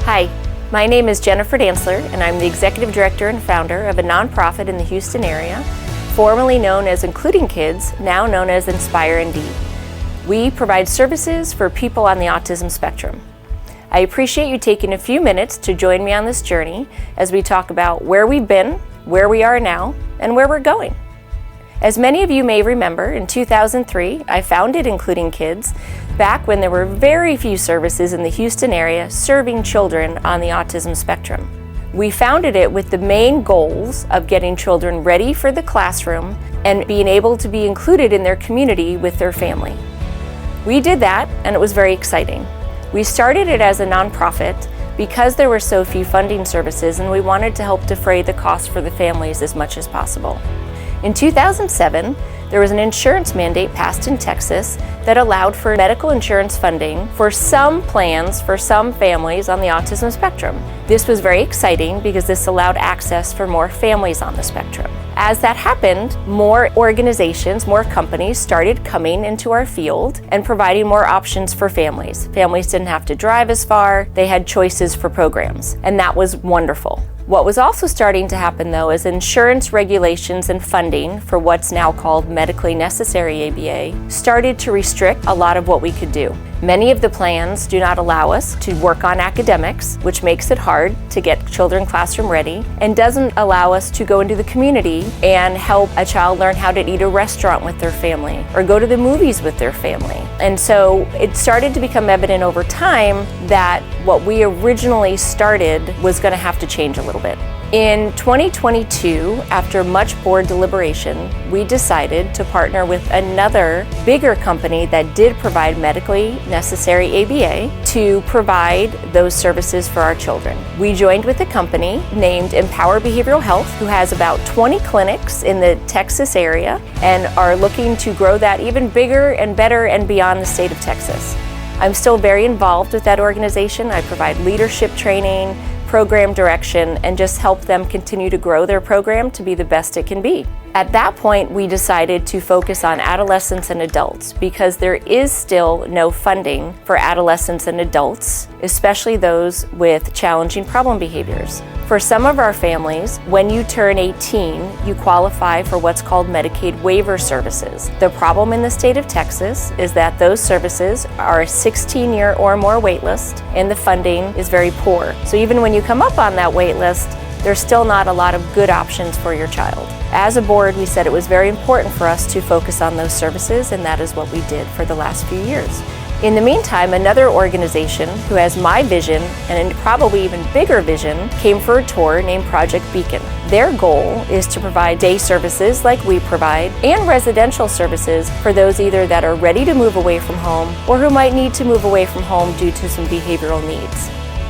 Hi, my name is Jennifer Dantzler, and I'm the Executive Director and founder of a nonprofit in the Houston area, formerly known as Including Kids, now known as Inspire ND. We provide services for people on the autism spectrum. I appreciate you taking a few minutes to join me on this journey as we talk about where we've been, where we are now, and where we're going. As many of you may remember, in 2003, I founded Including Kids back when there were very few services in the Houston area serving children on the autism spectrum. We founded it with the main goals of getting children ready for the classroom and being able to be included in their community with their family. We did that, and it was very exciting. We started it as a nonprofit because there were so few funding services, and we wanted to help defray the cost for the families as much as possible. In 2007, there was an insurance mandate passed in Texas that allowed for medical insurance funding for some plans for some families on the autism spectrum. This was very exciting because this allowed access for more families on the spectrum. As that happened, more organizations, more companies started coming into our field and providing more options for families. Families didn't have to drive as far, they had choices for programs, and that was wonderful. What was also starting to happen, though, is insurance regulations and funding for what's now called medically necessary ABA started to restrict a lot of what we could do. Many of the plans do not allow us to work on academics, which makes it hard to get children classroom ready, and doesn't allow us to go into the community and help a child learn how to eat a restaurant with their family or go to the movies with their family. And so it started to become evident over time that what we originally started was going to have to change a little bit. In 2022, after much board deliberation, we decided to partner with another bigger company that did provide medically necessary ABA to provide those services for our children. We joined with a company named Empower Behavioral Health, who has about 20 clinics in the Texas area and are looking to grow that even bigger and better and beyond the state of Texas. I'm still very involved with that organization. I provide leadership training, program direction, and just help them continue to grow their program to be the best it can be. At that point, we decided to focus on adolescents and adults because there is still no funding for adolescents and adults, especially those with challenging problem behaviors. For some of our families, when you turn 18, you qualify for what's called Medicaid waiver services. The problem in the state of Texas is that those services are a 16-year or more wait list, and the funding is very poor. So even when you come up on that wait list, there's still not a lot of good options for your child. As a board, we said it was very important for us to focus on those services, and that is what we did for the last few years. In the meantime, another organization who has my vision and probably even bigger vision came for a tour named Project Beacon. Their goal is to provide day services like we provide and residential services for those either that are ready to move away from home or who might need to move away from home due to some behavioral needs.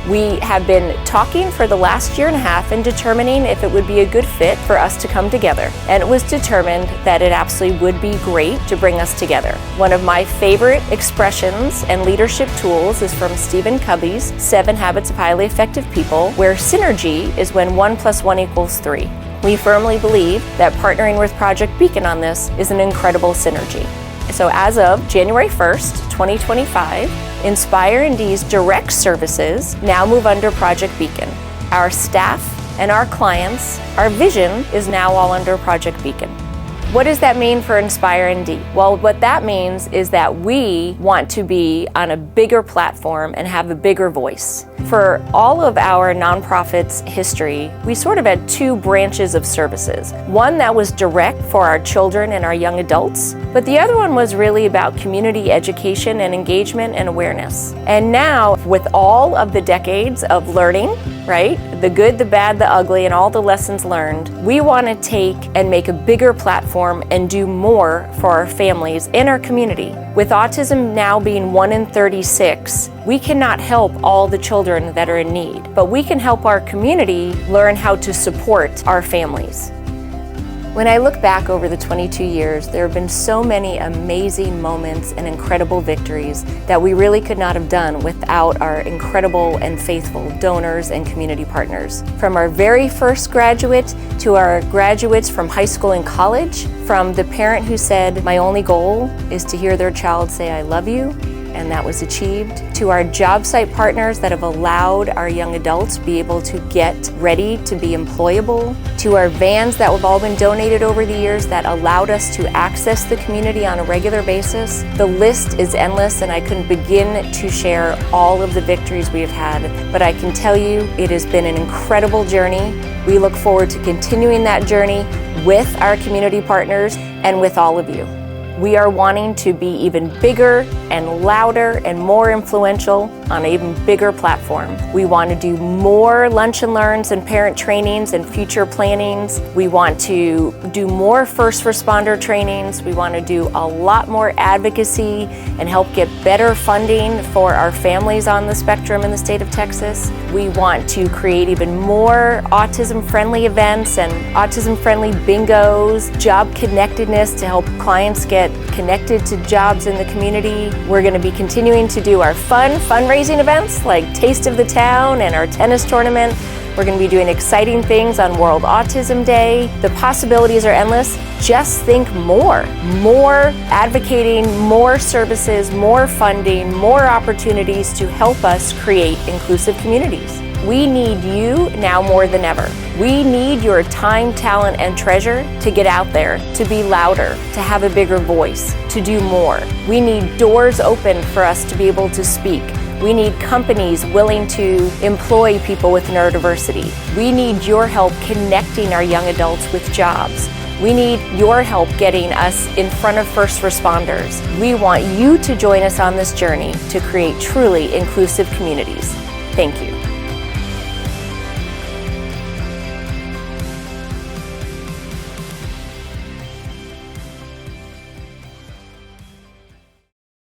We have been talking for the last year and a half and determining if it would be a good fit for us to come together. And it was determined that it absolutely would be great to bring us together. One of my favorite expressions and leadership tools is from Stephen Covey's 7 Habits of Highly Effective People, where synergy is when 1 + 1 = 3. We firmly believe that partnering with Project Beacon on this is an incredible synergy. So as of January 1st, 2025, Inspire ND's direct services now move under Project Beacon. Our staff and our clients, our vision is now all under Project Beacon. What does that mean for Inspire ND? Well, what that means is that we want to be on a bigger platform and have a bigger voice. For all of our nonprofit's history, we sort of had 2 branches of services. One that was direct for our children and our young adults, but the other one was really about community education and engagement and awareness. And now, with all of the decades of learning, right? The good, the bad, the ugly, and all the lessons learned, we want to take and make a bigger platform and do more for our families and our community. With autism now being 1 in 36, we cannot help all the children that are in need, but we can help our community learn how to support our families. When I look back over the 22 years, there have been so many amazing moments and incredible victories that we really could not have done without our incredible and faithful donors and community partners. From our very first graduate to our graduates from high school and college, from the parent who said, "My only goal is to hear their child say I love you," and that was achieved, to our job site partners that have allowed our young adults to be able to get ready to be employable, to our vans that have all been donated over the years that allowed us to access the community on a regular basis. The list is endless, and I couldn't begin to share all of the victories we have had, but I can tell you it has been an incredible journey. We look forward to continuing that journey with our community partners and with all of you. We are wanting to be even bigger and louder and more influential on an even bigger platform. We want to do more lunch and learns and parent trainings and future plannings. We want to do more first responder trainings. We want to do a lot more advocacy and help get better funding for our families on the spectrum in the state of Texas. We want to create even more autism-friendly events and autism-friendly bingos, job connectedness to help clients get connected to jobs in the community. We're going to be continuing to do our fundraising events like Taste of the Town and our tennis tournament. We're going to be doing exciting things on World Autism Day. The possibilities are endless. Just think more advocating, more services, more funding, more opportunities to help us create inclusive communities. We need you now more than ever. We need your time, talent, and treasure to get out there, to be louder, to have a bigger voice, to do more. We need doors open for us to be able to speak. We need companies willing to employ people with neurodiversity. We need your help connecting our young adults with jobs. We need your help getting us in front of first responders. We want you to join us on this journey to create truly inclusive communities. Thank you.